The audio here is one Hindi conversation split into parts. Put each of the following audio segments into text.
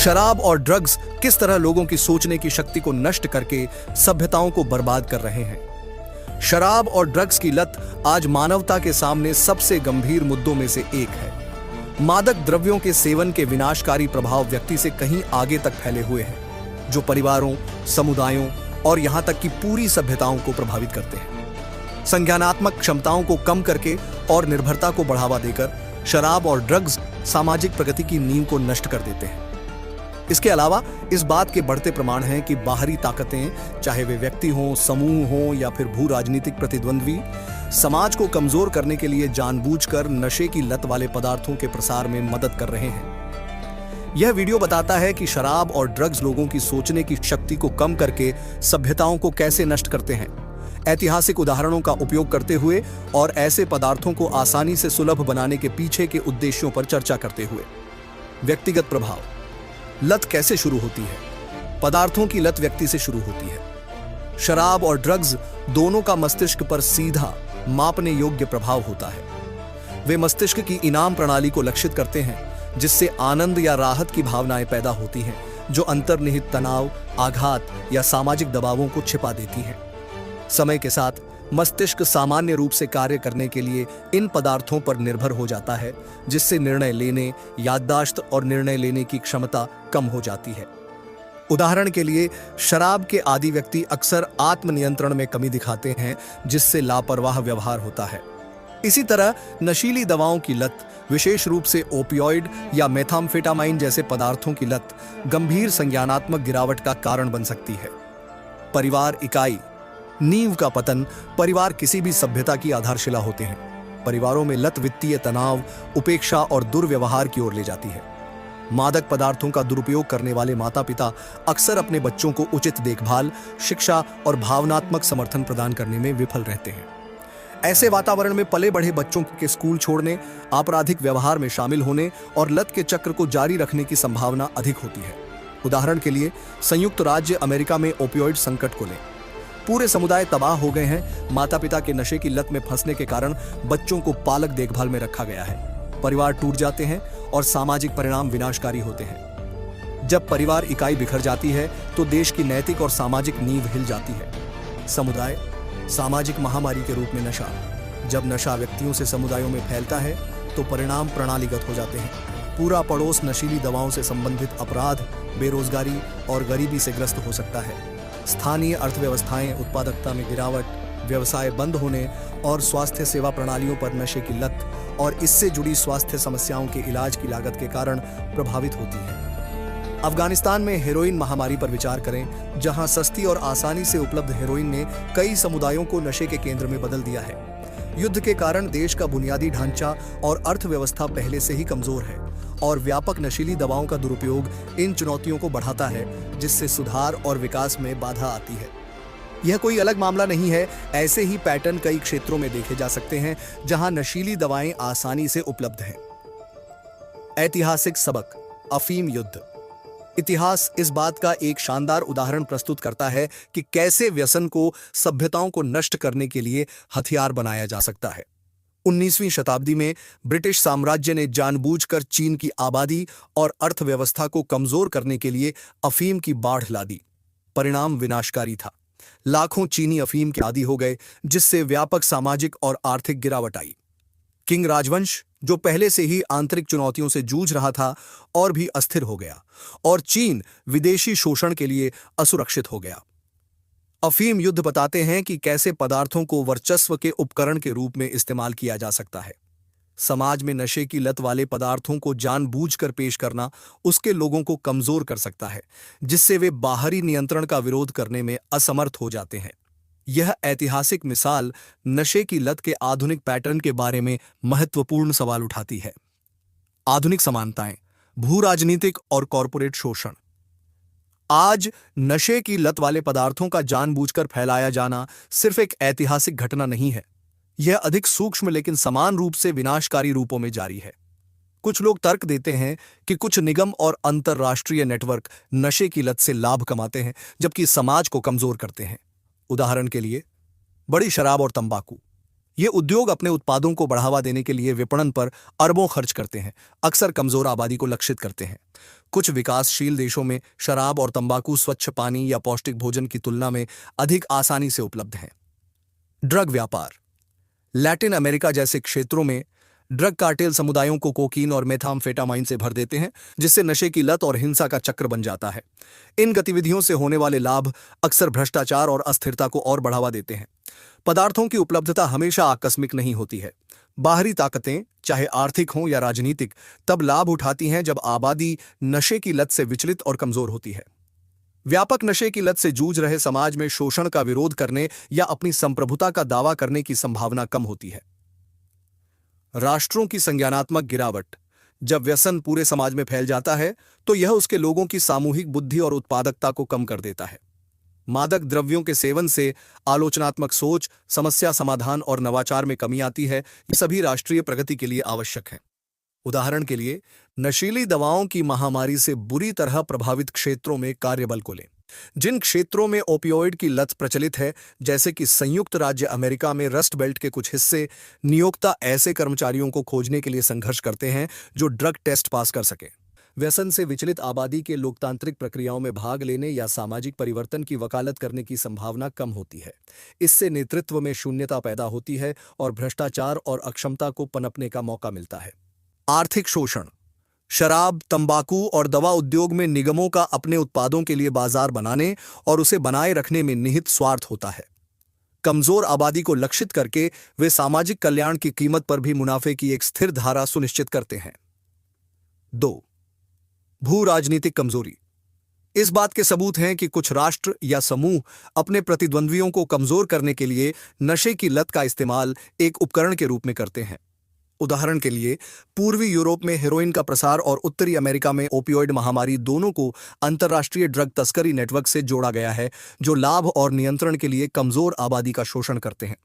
शराब और ड्रग्स किस तरह लोगों की सोचने की शक्ति को नष्ट करके सभ्यताओं को बर्बाद कर रहे हैं। शराब और ड्रग्स की लत आज मानवता के सामने सबसे गंभीर मुद्दों में से एक है। मादक द्रव्यों के सेवन के विनाशकारी प्रभाव व्यक्ति से कहीं आगे तक फैले हुए हैं, जो परिवारों, समुदायों और यहां तक कि पूरी सभ्यताओं को प्रभावित करते हैं। संज्ञानात्मक क्षमताओं को कम करके और निर्भरता को बढ़ावा देकर शराब और ड्रग्स सामाजिक प्रगति की नींव को नष्ट कर देते हैं। इसके अलावा इस बात के बढ़ते प्रमाण हैं कि बाहरी ताकतें, चाहे वे व्यक्ति हों, समूह हों या फिर भू राजनीतिक प्रतिद्वंद्वी, समाज को कमजोर करने के लिए जानबूझकर नशे की लत वाले पदार्थों के प्रसार में मदद कर रहे हैं। यह वीडियो बताता है कि शराब और ड्रग्स लोगों की सोचने की शक्ति को कम करके सभ्यताओं को कैसे नष्ट करते हैं। ऐतिहासिक उदाहरणों का उपयोग करते हुए और ऐसे पदार्थों को आसानी से सुलभ बनाने के पीछे के उद्देश्यों पर चर्चा करते हुए। व्यक्तिगत प्रभाव। लत कैसे शुरू होती है? पदार्थों की लत व्यक्ति से शुरू होती है। शराब और ड्रग्स दोनों का मस्तिष्क पर सीधा मापने योग्य प्रभाव होता है। वे मस्तिष्क की इनाम प्रणाली को लक्षित करते हैं, जिससे आनंद या राहत की भावनाएं पैदा होती हैं, जो अंतर्निहित तनाव, आघात या सामाजिक दबावों को छिपा देती हैं। समय के साथ मस्तिष्क सामान्य रूप से कार्य करने के लिए इन पदार्थों पर निर्भर हो जाता है, जिससे निर्णय लेने, याददाश्त और निर्णय लेने की क्षमता कम हो जाती है। उदाहरण के लिए, शराब के आदी व्यक्ति अक्सर आत्मनियंत्रण में कमी दिखाते हैं, जिससे लापरवाह व्यवहार होता है। इसी तरह नशीली दवाओं की लत, विशेष रूप से ओपियोइड या मेथाम्फेटामाइन जैसे पदार्थों की लत, गंभीर संज्ञानात्मक गिरावट का कारण बन सकती है। परिवार इकाई। नींव का पतन। परिवार किसी भी सभ्यता की आधारशिला होते हैं। परिवारों में लत वित्तीय तनाव, उपेक्षा और दुर्व्यवहार की ओर ले जाती है। मादक पदार्थों का दुरुपयोग करने वाले माता पिता अक्सर अपने बच्चों को उचित देखभाल, शिक्षा और भावनात्मक समर्थन प्रदान करने में विफल रहते हैं। ऐसे वातावरण में पले बढ़े बच्चों के स्कूल छोड़ने, आपराधिक व्यवहार में शामिल होने और लत के चक्र को जारी रखने की संभावना अधिक होती है। उदाहरण के लिए, संयुक्त राज्य अमेरिका में ओपियोइड संकट को लें। पूरे समुदाय तबाह हो गए हैं। माता पिता के नशे की लत में फंसने के कारण बच्चों को पालक देखभाल में रखा गया है। परिवार टूट जाते हैं और सामाजिक परिणाम विनाशकारी होते हैं। जब परिवार इकाई बिखर जाती है तो देश की नैतिक और सामाजिक नींव हिल जाती है। समुदाय। सामाजिक महामारी के रूप में नशा। जब नशा व्यक्तियों से समुदायों में फैलता है तो परिणाम प्रणालीगत हो जाते हैं। पूरा पड़ोस नशीली दवाओं से संबंधित अपराध, बेरोजगारी और गरीबी से ग्रस्त हो सकता है। स्थानीय अर्थव्यवस्थाएं, उत्पादकता में गिरावट, व्यवसाय बंद होने और स्वास्थ्य सेवा प्रणालियों पर नशे की लत और इससे जुड़ी स्वास्थ्य समस्याओं के इलाज की लागत के कारण प्रभावित होती है। अफगानिस्तान में हेरोइन महामारी पर विचार करें, जहां सस्ती और आसानी से उपलब्ध हेरोइन ने कई समुदायों को नशे के केंद्र में बदल दिया है। युद्ध के कारण देश का बुनियादी ढांचा और अर्थव्यवस्था पहले से ही कमजोर है और व्यापक नशीली दवाओं का दुरुपयोग इन चुनौतियों को बढ़ाता है, जिससे सुधार और विकास में बाधा आती है। यह कोई अलग मामला नहीं है। ऐसे ही पैटर्न कई क्षेत्रों में देखे जा सकते हैं जहां नशीली दवाएं आसानी से उपलब्ध हैं। ऐतिहासिक सबक। अफीम युद्ध। इतिहास इस बात का एक शानदार उदाहरण प्रस्तुत करता है कि कैसे व्यसन को सभ्यताओं को नष्ट करने के लिए हथियार बनाया जा सकता है। 19वीं शताब्दी में ब्रिटिश साम्राज्य ने जानबूझकर चीन की आबादी और अर्थव्यवस्था को कमजोर करने के लिए अफीम की बाढ़ ला दी। परिणाम विनाशकारी था। लाखों चीनी अफीम के आदी हो गए, जिससे व्यापक सामाजिक और आर्थिक गिरावट आई। किंग राजवंश, जो पहले से ही आंतरिक चुनौतियों से जूझ रहा था, और भी अस्थिर हो गया और चीन विदेशी शोषण के लिए असुरक्षित हो गया। अफीम युद्ध बताते हैं कि कैसे पदार्थों को वर्चस्व के उपकरण के रूप में इस्तेमाल किया जा सकता है। समाज में नशे की लत वाले पदार्थों को जानबूझकर पेश करना उसके लोगों को कमजोर कर सकता है, जिससे वे बाहरी नियंत्रण का विरोध करने में असमर्थ हो जाते हैं। यह ऐतिहासिक मिसाल नशे की लत के आधुनिक पैटर्न के बारे में महत्वपूर्ण सवाल उठाती है। आधुनिक समानताएं। भू राजनीतिक और कॉरपोरेट शोषण। आज नशे की लत वाले पदार्थों का जानबूझकर फैलाया जाना सिर्फ एक ऐतिहासिक घटना नहीं है। यह अधिक सूक्ष्म लेकिन समान रूप से विनाशकारी रूपों में जारी है। कुछ लोग तर्क देते हैं कि कुछ निगम और अंतरराष्ट्रीय नेटवर्क नशे की लत से लाभ कमाते हैं, जबकि समाज को कमजोर करते हैं। उदाहरण के लिए, बड़ी शराब और तंबाकू। ये उद्योग अपने उत्पादों को बढ़ावा देने के लिए विपणन पर अरबों खर्च करते हैं, अक्सर कमजोर आबादी को लक्षित करते हैं। कुछ विकासशील देशों में शराब और तंबाकू स्वच्छ पानी या पौष्टिक भोजन की तुलना में अधिक आसानी से उपलब्ध हैं। ड्रग व्यापार। लैटिन अमेरिका जैसे क्षेत्रों में ड्रग कार्टेल समुदायों को कोकीन और मेथाम्फेटामाइन से भर देते हैं, जिससे नशे की लत और हिंसा का चक्र बन जाता है। इन गतिविधियों से होने वाले लाभ अक्सर भ्रष्टाचार और अस्थिरता को और बढ़ावा देते हैं। पदार्थों की उपलब्धता हमेशा आकस्मिक नहीं होती है। बाहरी ताकतें, चाहे आर्थिक हों या राजनीतिक, तब लाभ उठाती हैं जब आबादी नशे की लत से विचलित और कमजोर होती है। व्यापक नशे की लत से जूझ रहे समाज में शोषण का विरोध करने या अपनी संप्रभुता का दावा करने की संभावना कम होती है। राष्ट्रों की संज्ञानात्मक गिरावट। जब व्यसन पूरे समाज में फैल जाता है तो यह उसके लोगों की सामूहिक बुद्धि और उत्पादकता को कम कर देता है। मादक द्रव्यों के सेवन से आलोचनात्मक सोच, समस्या समाधान और नवाचार में कमी आती है। ये सभी राष्ट्रीय प्रगति के लिए आवश्यक है। उदाहरण के लिए, नशीली दवाओं की महामारी से बुरी तरह प्रभावित क्षेत्रों में कार्यबल को लें। जिन क्षेत्रों में ओपियोइड की लत प्रचलित है, जैसे कि संयुक्त राज्य अमेरिका में रस्ट बेल्ट के कुछ हिस्से, नियोक्ता ऐसे कर्मचारियों को खोजने के लिए संघर्ष करते हैं जो ड्रग टेस्ट पास कर सके। व्यसन से विचलित आबादी के लोकतांत्रिक प्रक्रियाओं में भाग लेने या सामाजिक परिवर्तन की वकालत करने की संभावना कम होती है। इससे नेतृत्व में शून्यता पैदा होती है और भ्रष्टाचार और अक्षमता को पनपने का मौका मिलता है। आर्थिक शोषण। शराब, तंबाकू और दवा उद्योग में निगमों का अपने उत्पादों के लिए बाजार बनाने और उसे बनाए रखने में निहित स्वार्थ होता है। कमजोर आबादी को लक्षित करके वे सामाजिक कल्याण की कीमत पर भी मुनाफे की एक स्थिर धारा सुनिश्चित करते हैं। 2. भू राजनीतिक कमजोरी। इस बात के सबूत हैं कि कुछ राष्ट्र या समूह अपने प्रतिद्वंद्वियों को कमजोर करने के लिए नशे की लत का इस्तेमाल एक उपकरण के रूप में करते हैं। उदाहरण के लिए, पूर्वी यूरोप में हेरोइन का प्रसार और उत्तरी अमेरिका में ओपियोइड महामारी दोनों को अंतर्राष्ट्रीय ड्रग तस्करी नेटवर्क से जोड़ा गया है, जो लाभ और नियंत्रण के लिए कमजोर आबादी का शोषण करते हैं।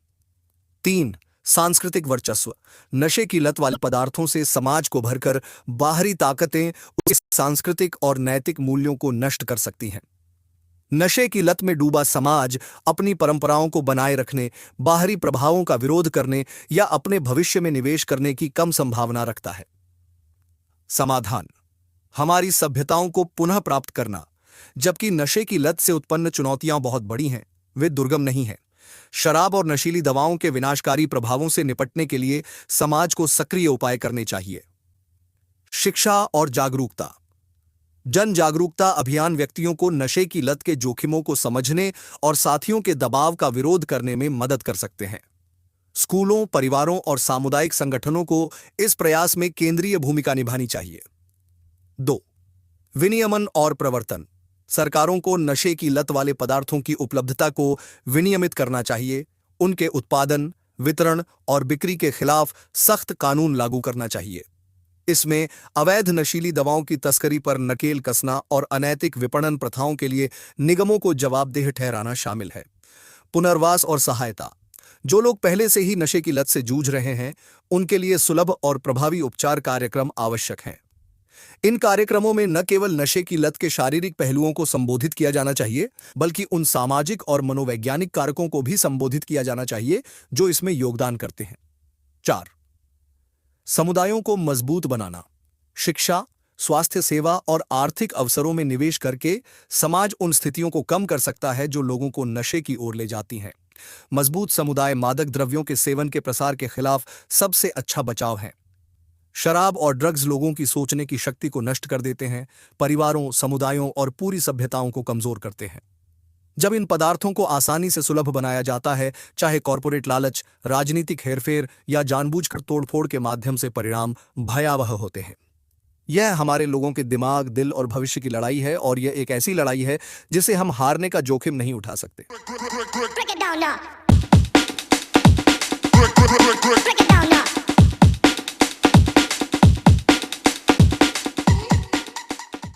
3. सांस्कृतिक वर्चस्व। नशे की लत वाले पदार्थों से समाज को भरकर बाहरी ताकतें उसके सांस्कृतिक और नैतिक मूल्यों को नष्ट कर सकती हैं। नशे की लत में डूबा समाज अपनी परंपराओं को बनाए रखने, बाहरी प्रभावों का विरोध करने या अपने भविष्य में निवेश करने की कम संभावना रखता है। समाधान। हमारी सभ्यताओं को पुनः प्राप्त करना। जबकि नशे की लत से उत्पन्न चुनौतियां बहुत बड़ी हैं, वे दुर्गम नहीं हैं। शराब और नशीली दवाओं के विनाशकारी प्रभावों से निपटने के लिए समाज को सक्रिय उपाय करने चाहिए। शिक्षा और जागरूकता। जन जागरूकता अभियान व्यक्तियों को नशे की लत के जोखिमों को समझने और साथियों के दबाव का विरोध करने में मदद कर सकते हैं। स्कूलों, परिवारों और सामुदायिक संगठनों को इस प्रयास में केंद्रीय भूमिका निभानी चाहिए। 2. विनियमन और प्रवर्तन। सरकारों को नशे की लत वाले पदार्थों की उपलब्धता को विनियमित करना चाहिए। उनके उत्पादन, वितरण और बिक्री के खिलाफ सख्त कानून लागू करना चाहिए। इसमें अवैध नशीली दवाओं की तस्करी पर नकेल कसना और अनैतिक विपणन प्रथाओं के लिए निगमों को जवाबदेह ठहराना शामिल है। पुनर्वास और सहायता। जो लोग पहले से ही नशे की लत से जूझ रहे हैं, उनके लिए सुलभ और प्रभावी उपचार कार्यक्रम आवश्यक हैं। इन कार्यक्रमों में न केवल नशे की लत के शारीरिक पहलुओं को संबोधित किया जाना चाहिए, बल्कि उन सामाजिक और मनोवैज्ञानिक कारकों को भी संबोधित किया जाना चाहिए जो इसमें योगदान करते हैं। 4. समुदायों को मजबूत बनाना। शिक्षा, स्वास्थ्य सेवा और आर्थिक अवसरों में निवेश करके समाज उन स्थितियों को कम कर सकता है जो लोगों को नशे की ओर ले जाती हैं। मजबूत समुदाय मादक द्रव्यों के सेवन के प्रसार के खिलाफ सबसे अच्छा बचाव है। शराब और ड्रग्स लोगों की सोचने की शक्ति को नष्ट कर देते हैं, परिवारों, समुदायों और पूरी सभ्यताओं को कमजोर करते हैं। जब इन पदार्थों को आसानी से सुलभ बनाया जाता है, चाहे कॉरपोरेट लालच, राजनीतिक हेरफेर या जानबूझकर तोड़फोड़ के माध्यम से, परिणाम भयावह होते हैं। यह हमारे लोगों के दिमाग, दिल और भविष्य की लड़ाई है, और यह एक ऐसी लड़ाई है जिसे हम हारने का जोखिम नहीं उठा सकते। Break it down now.